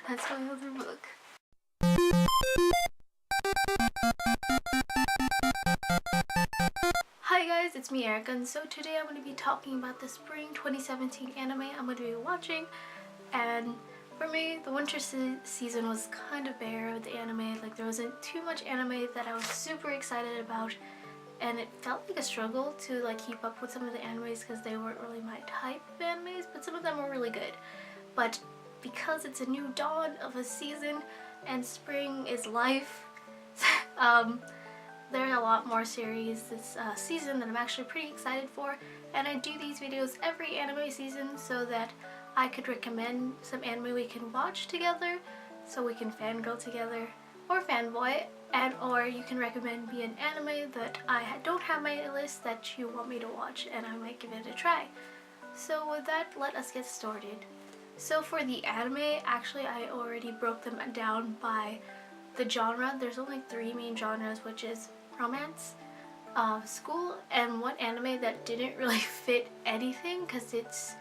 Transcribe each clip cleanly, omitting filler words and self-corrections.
That's my other book. Hi guys, it's me Erica, and so today I'm going to be talking about the spring 2017 anime I'm going to be watching. And for me, the winter season was kind of bare with the anime. Like, there wasn't too much anime that I was super excited about, and it felt like a struggle to like keep up with some of the animes because they weren't really my type of animes, but some of them were really good. But because it's a new dawn of a season and spring is life, there are a lot more series this season that I'm actually pretty excited for, and I do these videos every anime season so that I could recommend some anime we can watch together, so we can fangirl together or fanboy, and or you can recommend me an anime that I don't have my list that you want me to watch, and I might give it a try. So with that, let us get started. So for the anime, actually I already broke them down by the genre. There's only 3 main genres, which is romance, school, and one anime that didn't really fit anything because it's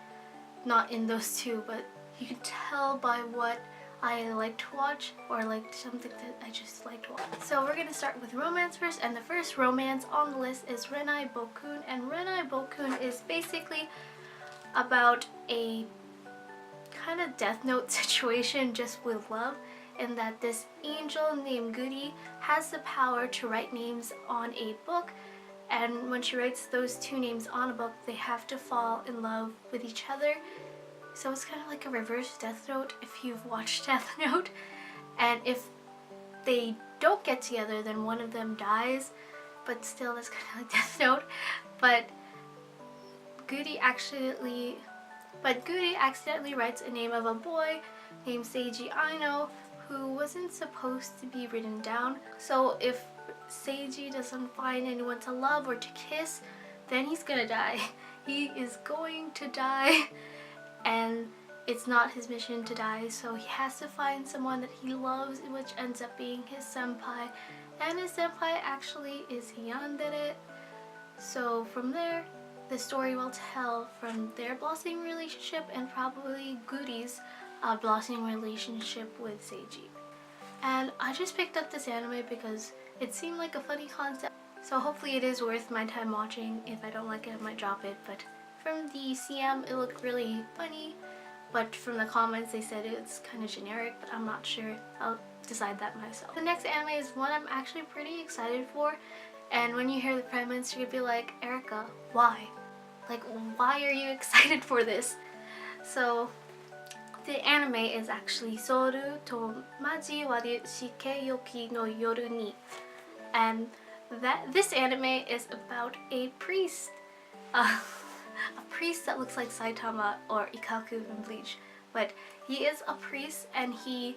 not in those 2, but you can tell by what I like to watch, or like something that I just like to watch. So we're gonna start with romance first, and the first romance on the list is Renai Bokun, and Renai Bokun is basically about a kind of Death Note situation just with love, in that this angel named Goody has the power to write names on a book, and when she writes those 2 names on a book, they have to fall in love with each other. So it's kind of like a reverse Death Note if you've watched Death Note, and if they don't get together then one of them dies, but still that's kind of like Death Note. But Goody accidentally writes a name of a boy named Seiji Aino who wasn't supposed to be written down. So if Seiji doesn't find anyone to love or to kiss, then he's gonna die. He is going to die, and it's not his mission to die, so he has to find someone that he loves, which ends up being his senpai, and his senpai actually is yandere. So from there, the story will tell from their blossoming relationship and probably Goody's blossoming relationship with Seiji. And I just picked up this anime because it seemed like a funny concept, so hopefully it is worth my time watching. If I don't like it, I might drop it, but from the CM it looked really funny, but from the comments they said it's kind of generic, but I'm not sure. I'll decide that myself. The next anime is one I'm actually pretty excited for, and when you hear the premise you're gonna be like, Erica, why? Like, why are you excited for this? So the anime is actually Soru to Maji wa Shikeyoki no Yoru ni, and this anime is about a priest. A priest that looks like Saitama or Ikaku from Bleach, but he is a priest and he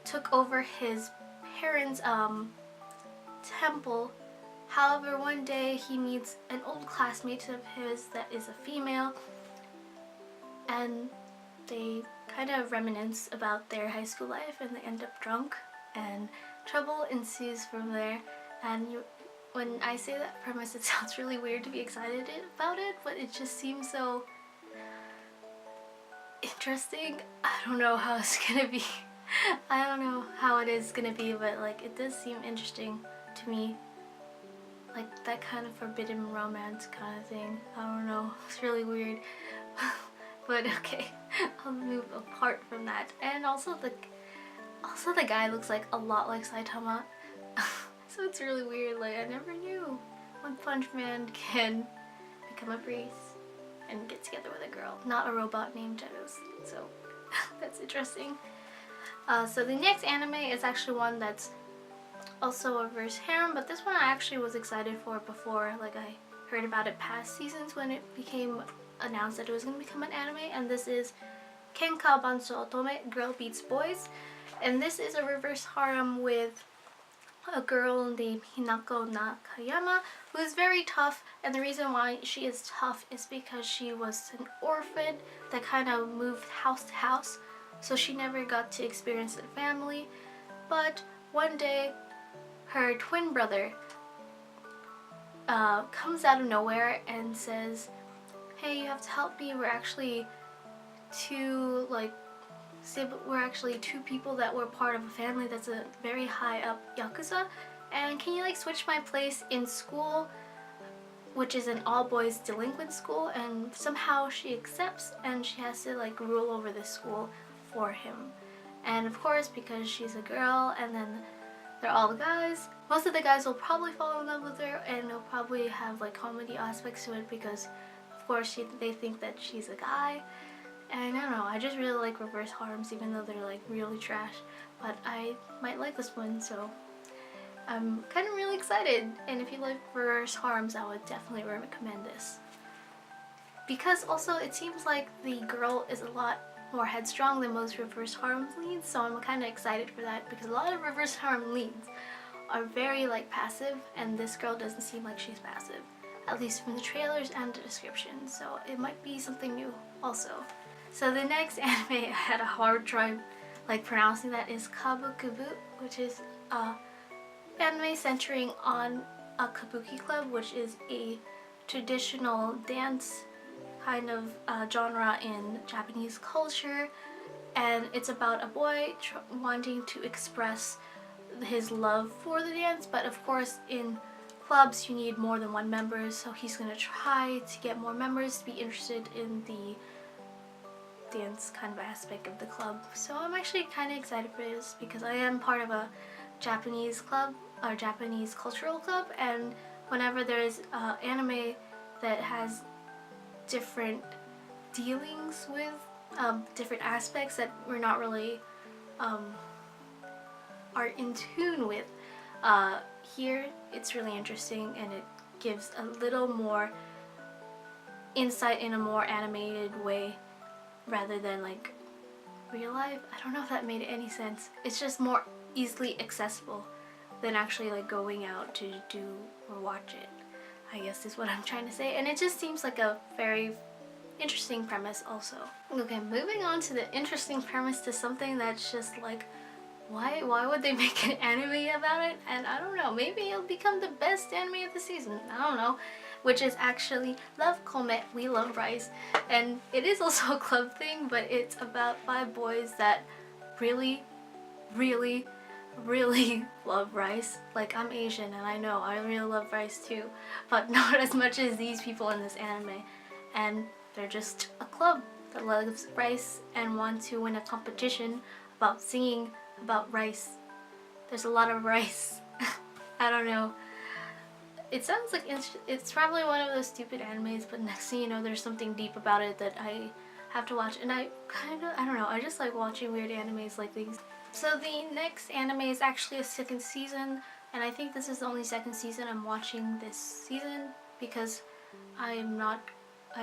took over his parents' temple. However, one day he meets an old classmate of his that is a female, and they kind of reminisce about their high school life, and they end up drunk and trouble ensues from there. And when I say that premise, it sounds really weird to be excited about it, but it just seems so interesting. I don't know how it's gonna be. I don't know how it is gonna be, but like, it does seem interesting to me. Like that kind of forbidden romance kind of thing. I don't know. It's really weird. But okay, I'll move apart from that. And also the guy looks like a lot like Saitama. So it's really weird. Like, I never knew One Punch Man can become a priest and get together with a girl, not a robot named Genos. So that's interesting. So the next anime is actually one that's also a reverse harem, but this one I actually was excited for before. Like, I heard about it past seasons when it became announced that it was going to become an anime, and this is Kenka Banso Otome, Girl Beats Boys, and this is a reverse harem with a girl named Hinako Nakayama who is very tough, and the reason why she is tough is because she was an orphan that kind of moved house to house, so she never got to experience the family. But one day her twin brother comes out of nowhere and says, hey, you have to help me, we're actually two like we're actually two people that were part of a family that's a very high up yakuza, and can you like switch my place in school, which is an all boys delinquent school, and somehow she accepts and she has to like rule over this school for him. And of course, because she's a girl and then they're all guys, most of the guys will probably fall in love with her, and they'll probably have like comedy aspects to it because of course they think that she's a guy. And I don't know, I just really like reverse harems even though they're like really trash, but I might like this one, so I'm kind of really excited. And if you like reverse harems, I would definitely recommend this. Because also it seems like the girl is a lot more headstrong than most reverse harem leads, so I'm kind of excited for that because a lot of reverse harem leads are very like passive, and this girl doesn't seem like she's passive, at least from the trailers and the description, so it might be something new also. So the next anime I had a hard time like pronouncing that is Kabukibu, which is anime centering on a kabuki club, which is a traditional dance kind of genre in Japanese culture, and it's about a boy wanting to express his love for the dance, but of course in clubs you need more than one member, so he's gonna try to get more members to be interested in the dance kind of aspect of the club. So I'm actually kind of excited for this because I am part of a Japanese club or Japanese cultural club, and whenever there is anime that has different dealings with different aspects that we're not really are in tune with, here it's really interesting, and it gives a little more insight in a more animated way rather than like real life. I don't know if that made any sense. It's just more easily accessible than actually like going out to do or watch it, I guess is what I'm trying to say. And it just seems like a very interesting premise also. Okay, moving on to the interesting premise to something that's just like, why would they make an anime about it? And I don't know, maybe it'll become the best anime of the season, I don't know, which is actually Love Komet, We Love Rice. And it is also a club thing, but it's about 5 boys that really love rice. Like, I'm Asian and I know I really love rice too, but not as much as these people in this anime. And they're just a club that loves rice and want to win a competition about singing about rice. There's a lot of rice. I don't know. It sounds like it's probably one of those stupid animes, but next thing you know there's something deep about it that I have to watch, and I don't know, I just like watching weird animes like these. So the next anime is actually a second season, and I think this is the only second season I'm watching this season because I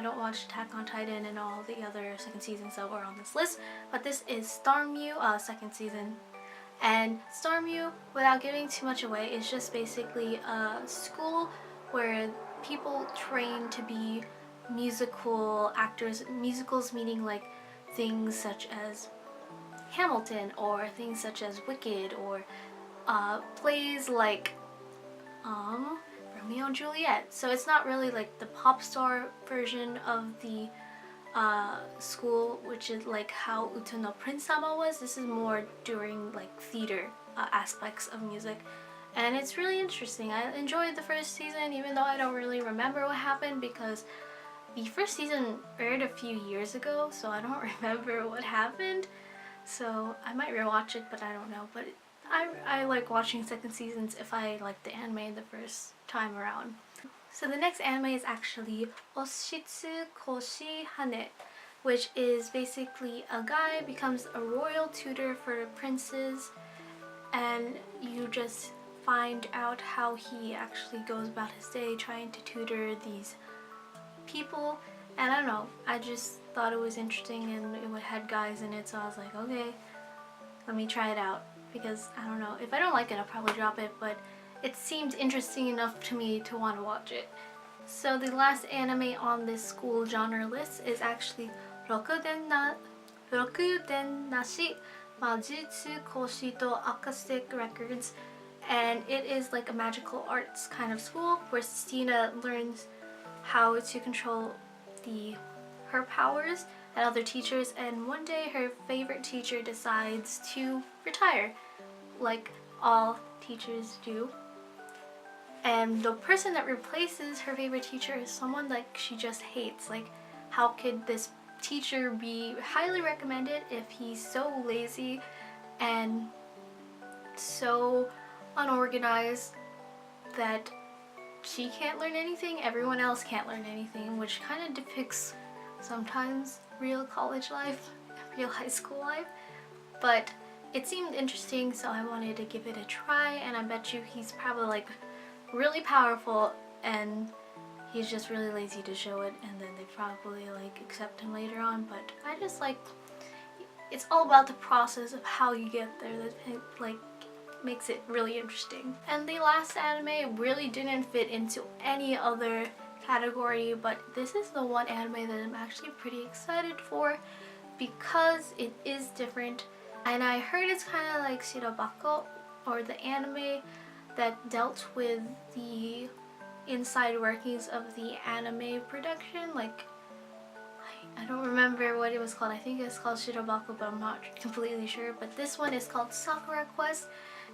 don't watch Attack on Titan and all the other second seasons that were on this list, but this is Starmue, second season. And Starmue, without giving too much away, is just basically a school where people train to be musical actors. Musicals meaning like things such as Hamilton or things such as Wicked, or plays like Romeo and Juliet. So it's not really like the pop star version of the school, which is like how Uta no Prince Sama was. This is more during like theater aspects of music, and it's really interesting. I enjoyed the first season even though I don't really remember what happened because the first season aired a few years ago, so I don't remember what happened. So I might rewatch it, but I don't know. But I like watching second seasons if I like the anime the first time around. So the next anime is actually Sukoshihun, which is basically a guy becomes a royal tutor for princes, and you just find out how he actually goes about his day trying to tutor these people. And I don't know, I just thought it was interesting and it had guys in it, so I was like, okay, let me try it out, because I don't know, if I don't like it I'll probably drop it, but it seemed interesting enough to me to want to watch it. So the last anime on this school genre list is actually Rokuden Nashi Majutsu Koshi to Acoustic Records, and it is like a magical arts kind of school where Stina learns how to control her powers and other teachers, and one day her favorite teacher decides to retire, like all teachers do. And the person that replaces her favorite teacher is someone like she just hates. Like, how could this teacher be highly recommended if he's so lazy and so unorganized that she can't learn anything, everyone else can't learn anything, which kind of depicts sometimes real college life, real high school life. But it seemed interesting, so I wanted to give it a try, and I bet you he's probably like really powerful and he's just really lazy to show it, and then they probably like accept him later on. But I just like, it's all about the process of how you get there that like makes it really interesting. And the last anime really didn't fit into any other category, but this is the one anime that I'm actually pretty excited for because it is different. And I heard it's kind of like Shirobako, or the anime that dealt with the inside workings of the anime production. Like, I don't remember what it was called. I think it's called Shirobako, but I'm not completely sure. But this one is called Sakura Quest,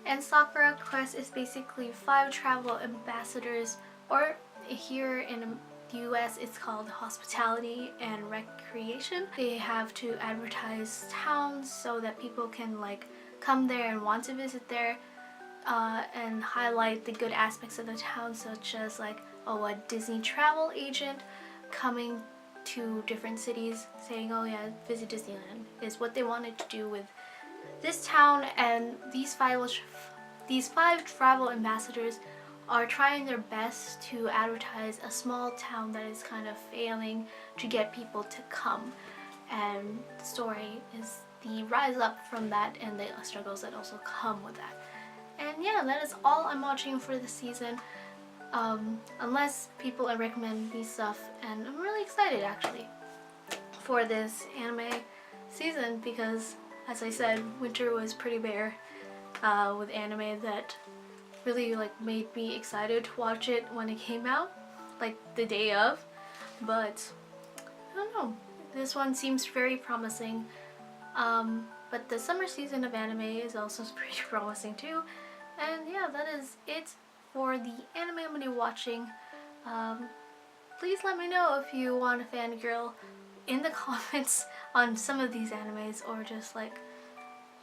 and Sakura Quest is basically 5 travel ambassadors, or here in the US it's called hospitality and recreation. They have to advertise towns so that people can like come there and want to visit there, and highlight the good aspects of the town, such as like, oh, a Disney travel agent coming to different cities saying, oh yeah, visit Disneyland, is what they wanted to do with this town. And these 5 travel ambassadors are trying their best to advertise a small town that is kind of failing to get people to come, and the story is the rise up from that and the struggles that also come with that. And yeah, that is all I'm watching for this season, unless people recommend me stuff, and I'm really excited actually for this anime season because, as I said, winter was pretty bare with anime that really like made me excited to watch it when it came out, like the day of. But I don't know, this one seems very promising, but the summer season of anime is also pretty promising too. And yeah, that is it for the anime I'm going to be watching. Please let me know if you want a fangirl in the comments on some of these animes, or just like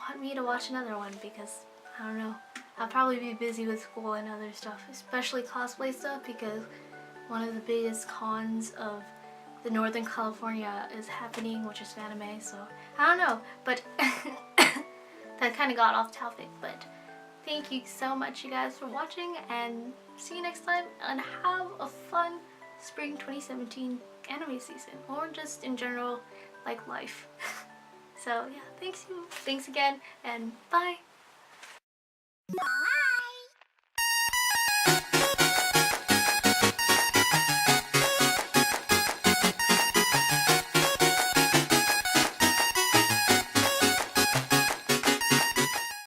want me to watch another one, because I don't know, I'll probably be busy with school and other stuff, especially cosplay stuff, because one of the biggest cons of the Northern California is happening, which is anime, so I don't know, but that kind of got off topic. But thank you so much, you guys, for watching, and see you next time, and have a fun spring 2017 anime season, or just in general, like life. So yeah, thanks again, and bye!